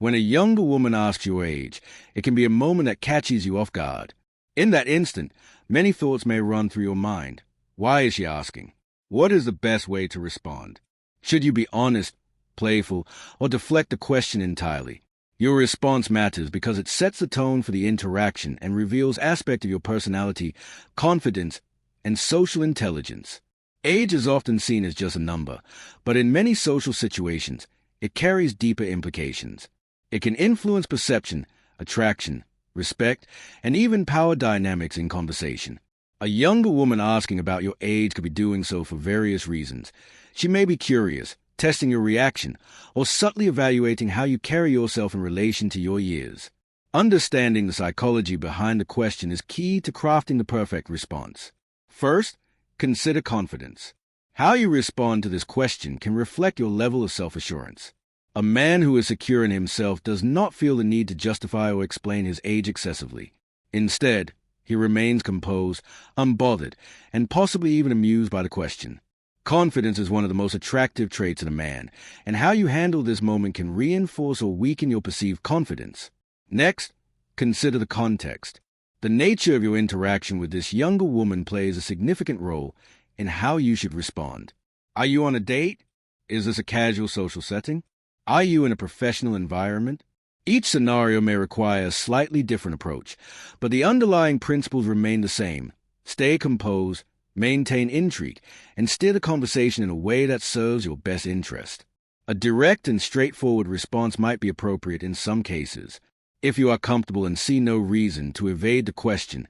When a younger woman asks your age, it can be a moment that catches you off guard. In that instant, many thoughts may run through your mind. Why is she asking? What is the best way to respond? Should you be honest, playful, or deflect the question entirely? Your response matters because it sets the tone for the interaction and reveals aspects of your personality, confidence, and social intelligence. Age is often seen as just a number, but in many social situations, it carries deeper implications. It can influence perception, attraction, respect, and even power dynamics in conversation. A younger woman asking about your age could be doing so for various reasons. She may be curious, testing your reaction, or subtly evaluating how you carry yourself in relation to your years. Understanding the psychology behind the question is key to crafting the perfect response. First, consider confidence. How you respond to this question can reflect your level of self-assurance. A man who is secure in himself does not feel the need to justify or explain his age excessively. Instead, he remains composed, unbothered, and possibly even amused by the question. Confidence is one of the most attractive traits in a man, and how you handle this moment can reinforce or weaken your perceived confidence. Next, consider the context. The nature of your interaction with this younger woman plays a significant role in how you should respond. Are you on a date? Is this a casual social setting? Are you in a professional environment? Each scenario may require a slightly different approach, but the underlying principles remain the same. Stay composed, maintain intrigue, and steer the conversation in a way that serves your best interest. A direct and straightforward response might be appropriate in some cases. If you are comfortable and see no reason to evade the question,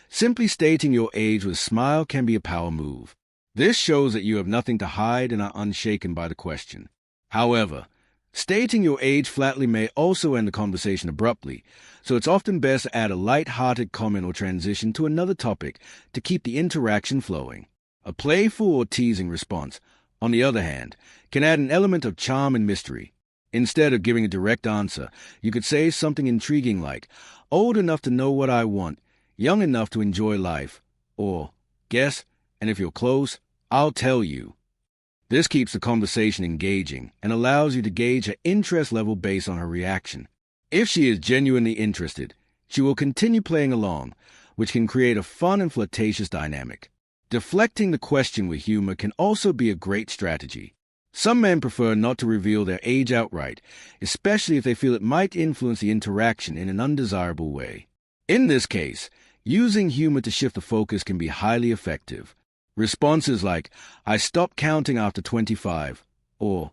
simply stating your age with a smile can be a power move. This shows that you have nothing to hide and are unshaken by the question. However, stating your age flatly may also end the conversation abruptly, so it's often best to add a light-hearted comment or transition to another topic to keep the interaction flowing. A playful or teasing response, on the other hand, can add an element of charm and mystery. Instead of giving a direct answer, you could say something intriguing like, "Old enough to know what I want, young enough to enjoy life," or, "Guess, and if you're close, I'll tell you." This keeps the conversation engaging and allows you to gauge her interest level based on her reaction. If she is genuinely interested, she will continue playing along, which can create a fun and flirtatious dynamic. Deflecting the question with humor can also be a great strategy. Some men prefer not to reveal their age outright, especially if they feel it might influence the interaction in an undesirable way. In this case, using humor to shift the focus can be highly effective. Responses like, "I stopped counting after 25," or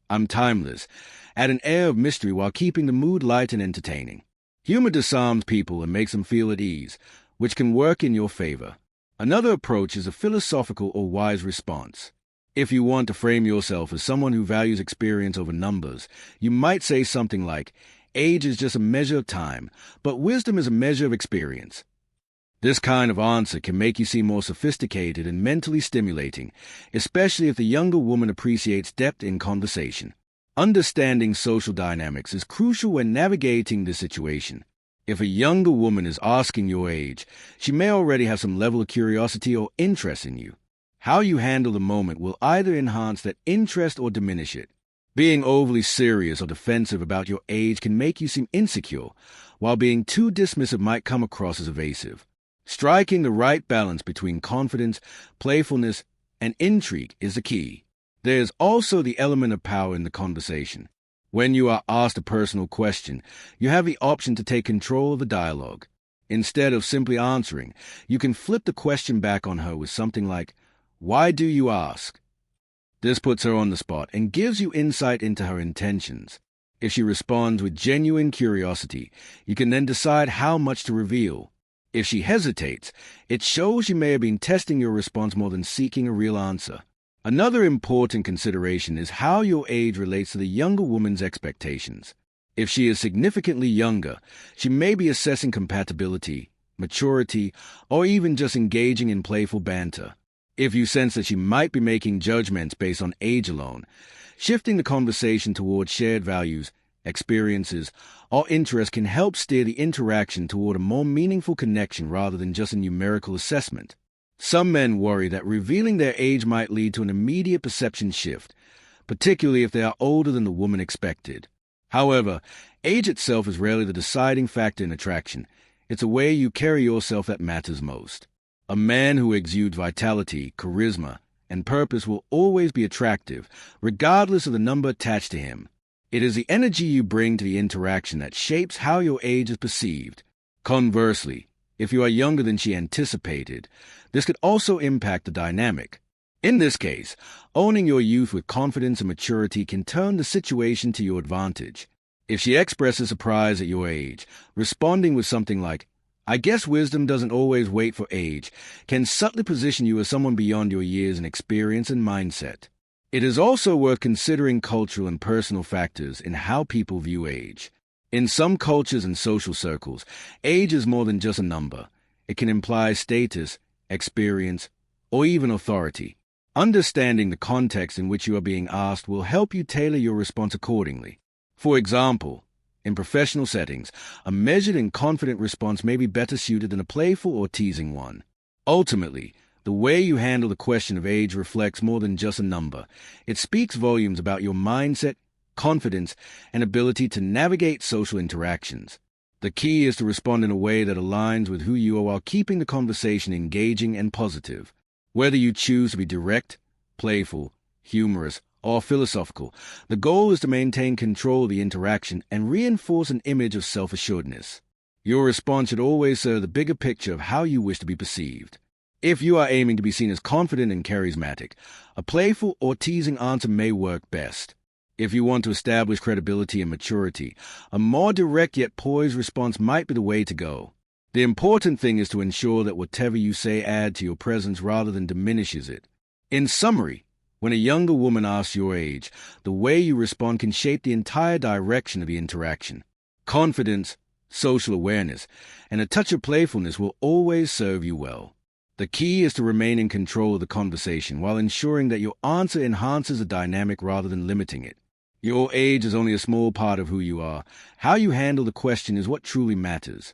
"I'm timeless," add an air of mystery while keeping the mood light and entertaining. Humor disarms people and makes them feel at ease, which can work in your favor. Another approach is a philosophical or wise response. If you want to frame yourself as someone who values experience over numbers, you might say something like, "Age is just a measure of time, but wisdom is a measure of experience." This kind of answer can make you seem more sophisticated and mentally stimulating, especially if the younger woman appreciates depth in conversation. Understanding social dynamics is crucial when navigating this situation. If a younger woman is asking your age, she may already have some level of curiosity or interest in you. How you handle the moment will either enhance that interest or diminish it. Being overly serious or defensive about your age can make you seem insecure, while being too dismissive might come across as evasive. Striking the right balance between confidence, playfulness, and intrigue is the key. There is also the element of power in the conversation. When you are asked a personal question, you have the option to take control of the dialogue. Instead of simply answering, you can flip the question back on her with something like, "Why do you ask?" This puts her on the spot and gives you insight into her intentions. If she responds with genuine curiosity, you can then decide how much to reveal. If she hesitates, it shows she may have been testing your response more than seeking a real answer. Another important consideration is how your age relates to the younger woman's expectations. If she is significantly younger, she may be assessing compatibility, maturity, or even just engaging in playful banter. If you sense that she might be making judgments based on age alone, shifting the conversation towards shared values, experiences, or interests can help steer the interaction toward a more meaningful connection rather than just a numerical assessment. Some men worry that revealing their age might lead to an immediate perception shift, particularly if they are older than the woman expected. However, Age itself is rarely the deciding factor in attraction. It's a way you carry yourself that matters most. A man who exudes vitality, charisma, and purpose will always be attractive, regardless of the number attached to him. It is the energy you bring to the interaction that shapes how your age is perceived. Conversely, if you are younger than she anticipated, this could also impact the dynamic. In this case, owning your youth with confidence and maturity can turn the situation to your advantage. If she expresses surprise at your age, responding with something like, "I guess wisdom doesn't always wait for age," can subtly position you as someone beyond your years in experience and mindset. It is also worth considering cultural and personal factors in how people view age. In some cultures and social circles, age is more than just a number. It can imply status, experience, or even authority. Understanding the context in which you are being asked will help you tailor your response accordingly. For example, in professional settings, a measured and confident response may be better suited than a playful or teasing one. Ultimately, the way you handle the question of age reflects more than just a number. It speaks volumes about your mindset, confidence, and ability to navigate social interactions. The key is to respond in a way that aligns with who you are while keeping the conversation engaging and positive. Whether you choose to be direct, playful, humorous, or philosophical, the goal is to maintain control of the interaction and reinforce an image of self-assuredness. Your response should always serve the bigger picture of how you wish to be perceived. If you are aiming to be seen as confident and charismatic, a playful or teasing answer may work best. If you want to establish credibility and maturity, a more direct yet poised response might be the way to go. The important thing is to ensure that whatever you say adds to your presence rather than diminishes it. In summary, when a younger woman asks your age, the way you respond can shape the entire direction of the interaction. Confidence, social awareness, and a touch of playfulness will always serve you well. The key is to remain in control of the conversation while ensuring that your answer enhances the dynamic rather than limiting it. Your age is only a small part of who you are. How you handle the question is what truly matters.